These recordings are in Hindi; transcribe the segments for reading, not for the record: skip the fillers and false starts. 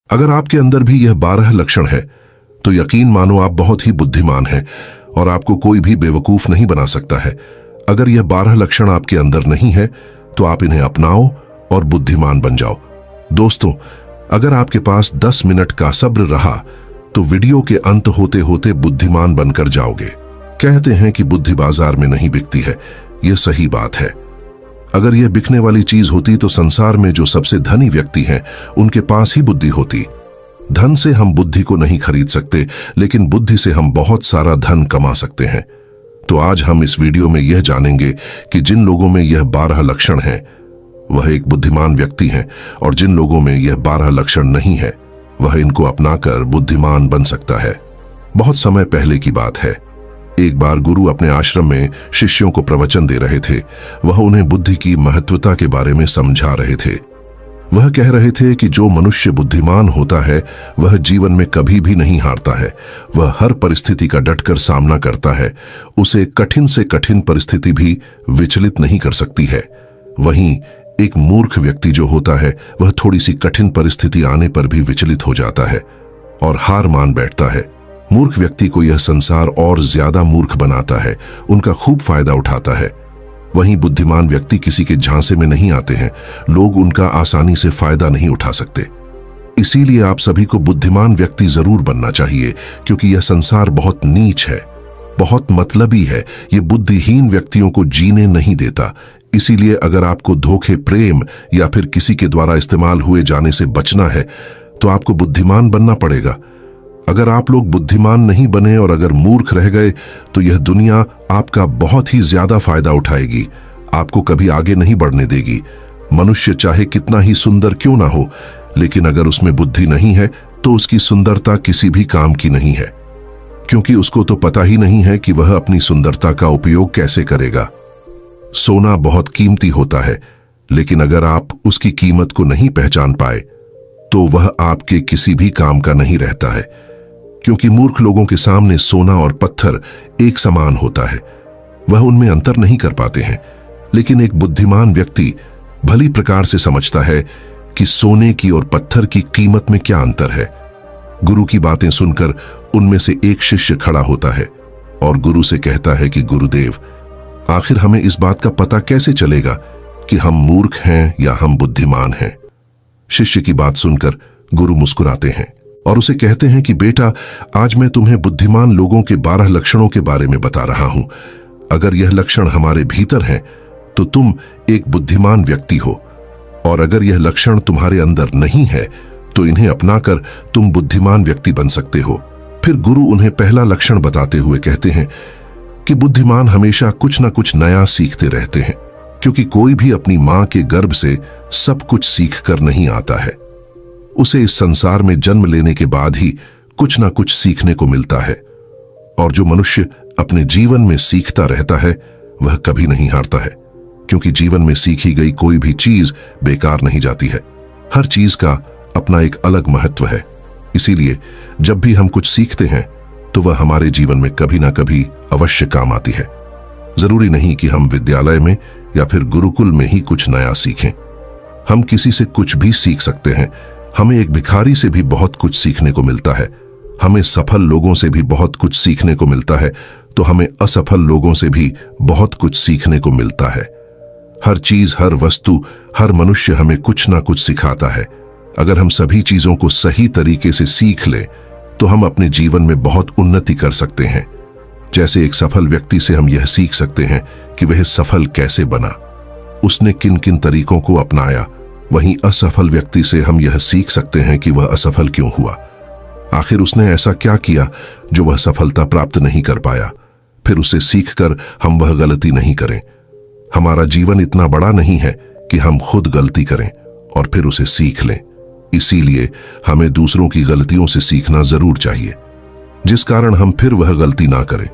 अगर आपके अंदर भी यह 12 लक्षण है तो यकीन मानो आप बहुत ही बुद्धिमान हैं और आपको कोई भी बेवकूफ नहीं बना सकता है। अगर यह 12 लक्षण आपके अंदर नहीं है तो आप इन्हें अपनाओ और बुद्धिमान बन जाओ। दोस्तों, अगर आपके पास 10 मिनट का सब्र रहा तो वीडियो के अंत होते होते बुद्धिमान बनकर जाओगे। कहते हैं कि बुद्धि बाजार में नहीं बिकती है, यह सही बात है। अगर यह बिकने वाली चीज होती तो संसार में जो सबसे धनी व्यक्ति हैं उनके पास ही बुद्धि होती। धन से हम बुद्धि को नहीं खरीद सकते, लेकिन बुद्धि से हम बहुत सारा धन कमा सकते हैं। तो आज हम इस वीडियो में यह जानेंगे कि जिन लोगों में यह 12 लक्षण हैं वह एक बुद्धिमान व्यक्ति हैं, और जिन लोगों में यह 12 लक्षण नहीं है वह इनको अपनाकर बुद्धिमान बन सकता है। बहुत समय पहले की बात है। एक बार गुरु अपने आश्रम में शिष्यों को प्रवचन दे रहे थे। वह उन्हें बुद्धि की महत्वता के बारे में समझा रहे थे। वह कह रहे थे कि जो मनुष्य बुद्धिमान होता है वह जीवन में कभी भी नहीं हारता है। वह हर परिस्थिति का डटकर सामना करता है। उसे कठिन से कठिन परिस्थिति भी विचलित नहीं कर सकती है। वहीं एक मूर्ख व्यक्ति जो होता है वह थोड़ी सी कठिन परिस्थिति आने पर भी विचलित हो जाता है और हार मान बैठता है। मूर्ख व्यक्ति को यह संसार और ज्यादा मूर्ख बनाता है, उनका खूब फायदा उठाता है। वहीं बुद्धिमान व्यक्ति किसी के झांसे में नहीं आते हैं, लोग उनका आसानी से फायदा नहीं उठा सकते। इसीलिए आप सभी को बुद्धिमान व्यक्ति जरूर बनना चाहिए, क्योंकि यह संसार बहुत नीच है, बहुत मतलबी है। यह बुद्धिहीन व्यक्तियों को जीने नहीं देता। इसीलिए अगर आपको धोखे, प्रेम या फिर किसी के द्वारा इस्तेमाल हुए जाने से बचना है तो आपको बुद्धिमान बनना पड़ेगा। अगर आप लोग बुद्धिमान नहीं बने और अगर मूर्ख रह गए तो यह दुनिया आपका बहुत ही ज्यादा फायदा उठाएगी, आपको कभी आगे नहीं बढ़ने देगी। मनुष्य चाहे कितना ही सुंदर क्यों ना हो, लेकिन अगर उसमें बुद्धि नहीं है तो उसकी सुंदरता किसी भी काम की नहीं है, क्योंकि उसको तो पता ही नहीं है कि वह अपनी सुंदरता का उपयोग कैसे करेगा। सोना बहुत कीमती होता है, लेकिन अगर आप उसकी कीमत को नहीं पहचान पाए तो वह आपके किसी भी काम का नहीं रहता है, क्योंकि मूर्ख लोगों के सामने सोना और पत्थर एक समान होता है। वह उनमें अंतर नहीं कर पाते हैं। लेकिन एक बुद्धिमान व्यक्ति भली प्रकार से समझता है कि सोने की और पत्थर की कीमत में क्या अंतर है। गुरु की बातें सुनकर उनमें से एक शिष्य खड़ा होता है और गुरु से कहता है कि गुरुदेव, आखिर हमें इस बात का पता कैसे चलेगा कि हम मूर्ख हैं या हम बुद्धिमान हैं। शिष्य की बात सुनकर गुरु मुस्कुराते हैं और उसे कहते हैं कि बेटा, आज मैं तुम्हें बुद्धिमान लोगों के 12 लक्षणों के बारे में बता रहा हूं। अगर यह लक्षण हमारे भीतर हैं तो तुम एक बुद्धिमान व्यक्ति हो, और अगर यह लक्षण तुम्हारे अंदर नहीं है तो इन्हें अपनाकर तुम बुद्धिमान व्यक्ति बन सकते हो। फिर गुरु उन्हें पहला लक्षण बताते हुए कहते हैं कि बुद्धिमान हमेशा कुछ ना कुछ नया सीखते रहते हैं, क्योंकि कोई भी अपनी मां के गर्भ से सब कुछ सीख कर नहीं आता है। उसे इस संसार में जन्म लेने के बाद ही कुछ ना कुछ सीखने को मिलता है, और जो मनुष्य अपने जीवन में सीखता रहता है वह कभी नहीं हारता है, क्योंकि जीवन में सीखी गई कोई भी चीज बेकार नहीं जाती है। हर चीज का अपना एक अलग महत्व है। इसीलिए जब भी हम कुछ सीखते हैं तो वह हमारे जीवन में कभी ना कभी अवश्य काम आती है। जरूरी नहीं कि हम विद्यालय में या फिर गुरुकुल में ही कुछ नया सीखें। हम किसी से कुछ भी सीख सकते हैं। हमें एक भिखारी से भी बहुत कुछ सीखने को मिलता है। हमें सफल लोगों से भी बहुत कुछ सीखने को मिलता है, तो हमें असफल लोगों से भी बहुत कुछ सीखने को मिलता है। हर चीज, हर वस्तु, हर मनुष्य हमें कुछ ना कुछ सिखाता है। अगर हम सभी चीजों को सही तरीके से सीख लें तो हम अपने जीवन में बहुत उन्नति कर सकते हैं। जैसे एक सफल व्यक्ति से हम यह सीख सकते हैं कि वह सफल कैसे बना, उसने किन किन तरीकों को अपनाया। वहीं असफल व्यक्ति से हम यह सीख सकते हैं कि वह असफल क्यों हुआ। आखिर उसने ऐसा क्या किया जो वह सफलता प्राप्त नहीं कर पाया। फिर उसे सीखकर हम वह गलती नहीं करें। हमारा जीवन इतना बड़ा नहीं है कि हम खुद गलती करें और फिर उसे सीख लें। इसीलिए हमें दूसरों की गलतियों से सीखना जरूर चाहिए, जिस कारण हम फिर वह गलती ना करें।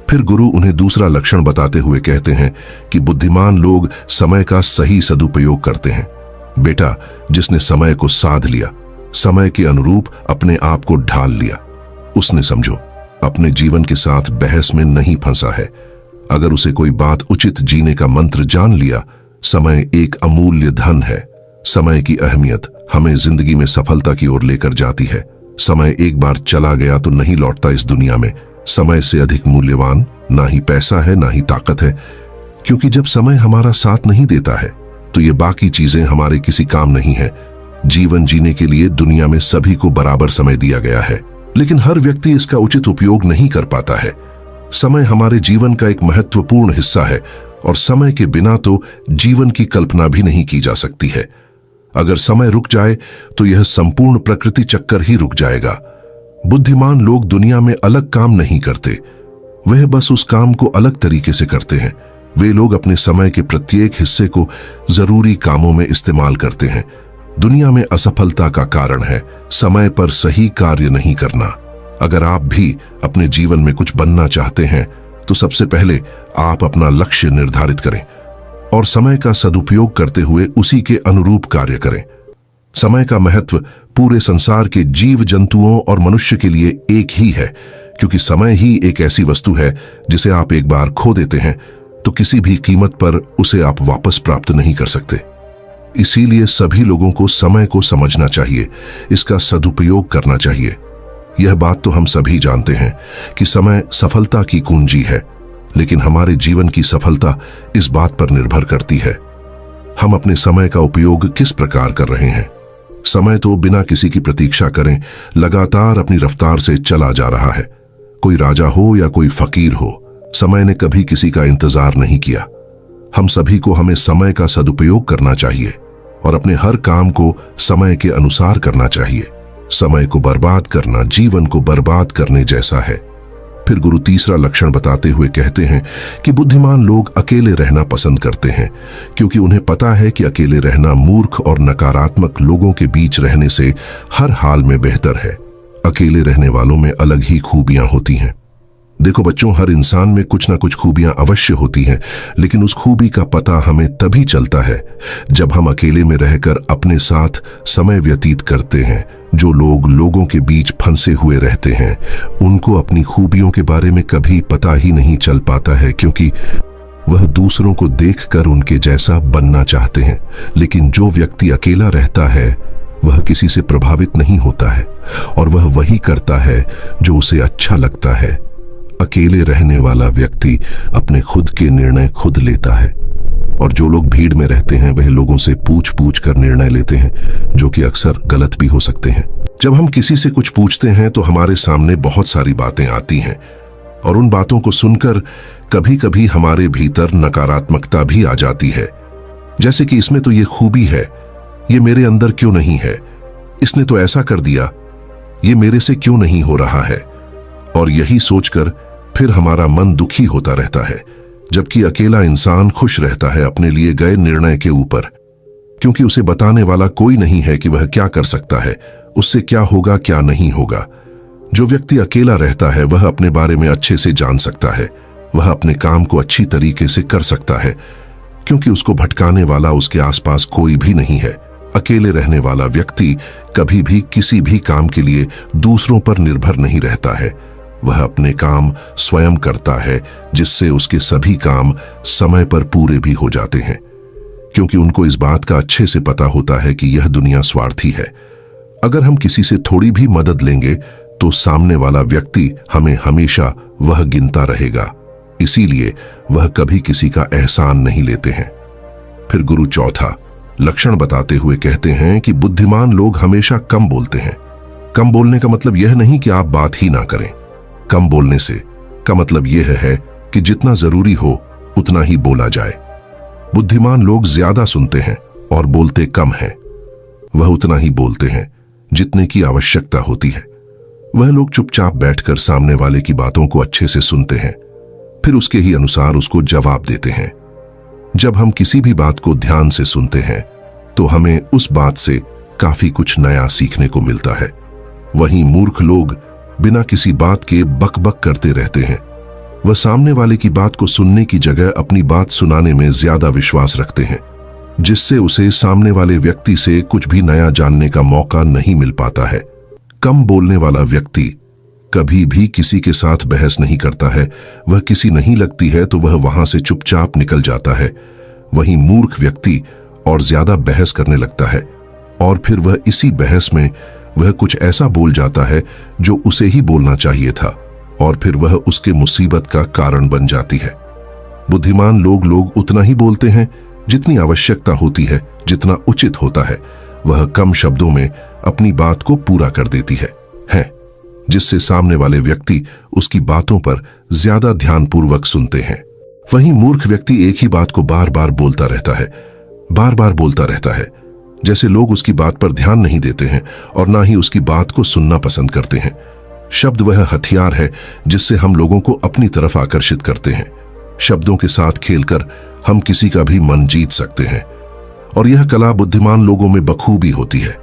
फिर गुरु उन्हें दूसरा लक्षण बताते हुए कहते हैं कि बुद्धिमान लोग समय का सही सदुपयोग करते हैं। बेटा, जिसने समय को साध लिया, समय के अनुरूप अपने आप को ढाल लिया, उसने समझो अपने जीवन के साथ बहस में नहीं फंसा है। अगर उसे कोई बात उचित जीने का मंत्र जान लिया, समय एक अमूल्य धन है। समय की अहमियत हमें जिंदगी में सफलता की ओर लेकर जाती है। समय एक बार चला गया तो नहीं लौटता इस दुनिया में। समय से अधिक मूल्यवान ना ही पैसा है ना ही ताकत है, क्योंकि जब समय हमारा साथ नहीं देता है तो ये बाकी चीजें हमारे किसी काम नहीं है। जीवन जीने के लिए दुनिया में सभी को बराबर समय दिया गया है, लेकिन हर व्यक्ति इसका उचित उपयोग नहीं कर पाता है। समय हमारे जीवन का एक महत्वपूर्ण हिस्सा है और समय के बिना तो जीवन की कल्पना भी नहीं की जा सकती है। अगर समय रुक जाए तो यह संपूर्ण प्रकृति चक्कर ही रुक जाएगा। बुद्धिमान लोग दुनिया में अलग काम नहीं करते, वह बस उस काम को अलग तरीके से करते हैं। वे लोग अपने समय के प्रत्येक हिस्से को जरूरी कामों में इस्तेमाल करते हैं। दुनिया में असफलता का कारण है समय पर सही कार्य नहीं करना। अगर आप भी अपने जीवन में कुछ बनना चाहते हैं तो सबसे पहले आप अपना लक्ष्य निर्धारित करें और समय का सदुपयोग करते हुए उसी के अनुरूप कार्य करें। समय का महत्व पूरे संसार के जीव जंतुओं और मनुष्य के लिए एक ही है, क्योंकि समय ही एक ऐसी वस्तु है जिसे आप एक बार खो देते हैं तो किसी भी कीमत पर उसे आप वापस प्राप्त नहीं कर सकते। इसीलिए सभी लोगों को समय को समझना चाहिए, इसका सदुपयोग करना चाहिए। यह बात तो हम सभी जानते हैं कि समय सफलता की कुंजी है, लेकिन हमारे जीवन की सफलता इस बात पर निर्भर करती है हम अपने समय का उपयोग किस प्रकार कर रहे हैं। समय तो बिना किसी की प्रतीक्षा करें लगातार अपनी रफ्तार से चला जा रहा है। कोई राजा हो या कोई फकीर हो, समय ने कभी किसी का इंतजार नहीं किया। हम सभी को हमें समय का सदुपयोग करना चाहिए और अपने हर काम को समय के अनुसार करना चाहिए। समय को बर्बाद करना जीवन को बर्बाद करने जैसा है। फिर गुरु तीसरा लक्षण बताते हुए कहते हैं कि बुद्धिमान लोग अकेले रहना पसंद करते हैं, क्योंकि उन्हें पता है कि अकेले रहना मूर्ख और नकारात्मक लोगों के बीच रहने से हर हाल में बेहतर है। अकेले रहने वालों में अलग ही खूबियां होती हैं। देखो बच्चों, हर इंसान में कुछ ना कुछ खूबियां अवश्य होती हैं, लेकिन उस खूबी का पता हमें तभी चलता है जब हम अकेले में रहकर अपने साथ समय व्यतीत करते हैं। जो लोग लोगों के बीच फंसे हुए रहते हैं उनको अपनी खूबियों के बारे में कभी पता ही नहीं चल पाता है, क्योंकि वह दूसरों को देखकर उनके जैसा बनना चाहते हैं। लेकिन जो व्यक्ति अकेला रहता है वह किसी से प्रभावित नहीं होता है और वह वही करता है जो उसे अच्छा लगता है। अकेले रहने वाला व्यक्ति अपने खुद के निर्णय खुद लेता है, और जो लोग भीड़ में रहते हैं वह लोगों से पूछ पूछ कर निर्णय लेते हैं, जो कि अक्सर गलत भी हो सकते हैं। जब हम किसी से कुछ पूछते हैं तो हमारे सामने बहुत सारी बातें आती हैं, और उन बातों को सुनकर कभी कभी हमारे भीतर नकारात्मकता भी आ जाती है। जैसे कि इसमें तो ये खूबी है, ये मेरे अंदर क्यों नहीं है, इसने तो ऐसा कर दिया, ये मेरे से क्यों नहीं हो रहा है। और यही सोचकर फिर हमारा मन दुखी होता रहता है, जबकि अकेला इंसान खुश रहता है अपने लिए गए निर्णय के ऊपर, क्योंकि उसे बताने वाला कोई नहीं है कि वह क्या कर सकता है, उससे क्या होगा क्या नहीं होगा। जो व्यक्ति अकेला रहता है वह अपने बारे में अच्छे से जान सकता है, वह अपने काम को अच्छी तरीके से कर सकता है, क्योंकि उसको भटकाने वाला उसके आसपास कोई भी नहीं है। अकेले रहने वाला व्यक्ति कभी भी किसी भी काम के लिए दूसरों पर निर्भर नहीं रहता है। वह अपने काम स्वयं करता है, जिससे उसके सभी काम समय पर पूरे भी हो जाते हैं, क्योंकि उनको इस बात का अच्छे से पता होता है कि यह दुनिया स्वार्थी है। अगर हम किसी से थोड़ी भी मदद लेंगे तो सामने वाला व्यक्ति हमें हमेशा वह गिनता रहेगा, इसीलिए वह कभी किसी का एहसान नहीं लेते हैं। फिर गुरु चौथा लक्षण बताते हुए कहते हैं कि बुद्धिमान लोग हमेशा कम बोलते हैं। कम बोलने का मतलब यह नहीं कि आप बात ही ना करें। कम बोलने से का मतलब यह है कि जितना जरूरी हो उतना ही बोला जाए। बुद्धिमान लोग ज्यादा सुनते हैं और बोलते कम हैं। वह उतना ही बोलते हैं जितने की आवश्यकता होती है। वह लोग चुपचाप बैठकर सामने वाले की बातों को अच्छे से सुनते हैं, फिर उसके ही अनुसार उसको जवाब देते हैं। जब हम किसी भी बात को ध्यान से सुनते हैं तो हमें उस बात से काफी कुछ नया सीखने को मिलता है। वहीं मूर्ख लोग बिना किसी बात के बकबक करते रहते हैं। वह सामने वाले की बात को सुनने की जगह अपनी बात सुनाने में ज्यादा विश्वास रखते हैं, जिससे उसे सामने वाले व्यक्ति से कुछ भी नया जानने का मौका नहीं मिल पाता है। कम बोलने वाला व्यक्ति कभी भी किसी के साथ बहस नहीं करता है। वह किसी नहीं लगती है तो वह वहां से चुपचाप निकल जाता है। वहीं मूर्ख व्यक्ति और ज्यादा बहस करने लगता है और फिर वह इसी बहस में वह कुछ ऐसा बोल जाता है जो उसे ही बोलना चाहिए था, और फिर वह उसके मुसीबत का कारण बन जाती है। बुद्धिमान लोग उतना ही बोलते हैं जितनी आवश्यकता होती है, जितना उचित होता है। वह कम शब्दों में अपनी बात को पूरा कर देती है, जिससे सामने वाले व्यक्ति उसकी बातों पर ज्यादा ध्यानपूर्वक सुनते हैं। वहीं मूर्ख व्यक्ति एक ही बात को बार बार बोलता रहता है, जैसे लोग उसकी बात पर ध्यान नहीं देते हैं और ना ही उसकी बात को सुनना पसंद करते हैं। शब्द वह हथियार है जिससे हम लोगों को अपनी तरफ आकर्षित करते हैं। शब्दों के साथ खेलकर हम किसी का भी मन जीत सकते हैं, और यह कला बुद्धिमान लोगों में बखूबी होती है।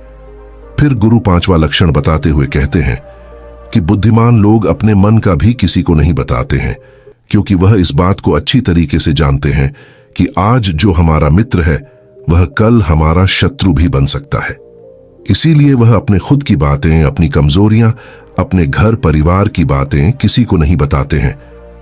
फिर गुरु 5वां लक्षण बताते हुए कहते हैं कि बुद्धिमान लोग अपने मन का भी किसी को नहीं बताते हैं, क्योंकि वह इस बात को अच्छी तरीके से जानते हैं कि आज जो हमारा मित्र है वह कल हमारा शत्रु भी बन सकता है। इसीलिए वह अपने खुद की बातें, अपनी कमजोरियां, अपने घर परिवार की बातें किसी को नहीं बताते हैं।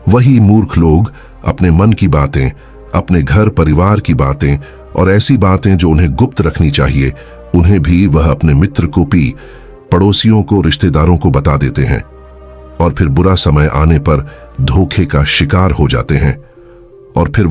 वही मूर्ख लोग अपने मन की बातें, अपने घर परिवार की बातें और ऐसी बातें जो उन्हें गुप्त रखनी चाहिए, उन्हें भी वह अपने मित्र को भी, पड़ोसियों को, रिश्तेदारों को बता देते हैं, और फिर बुरा समय आने पर धोखे का शिकार हो जाते हैं। और फिर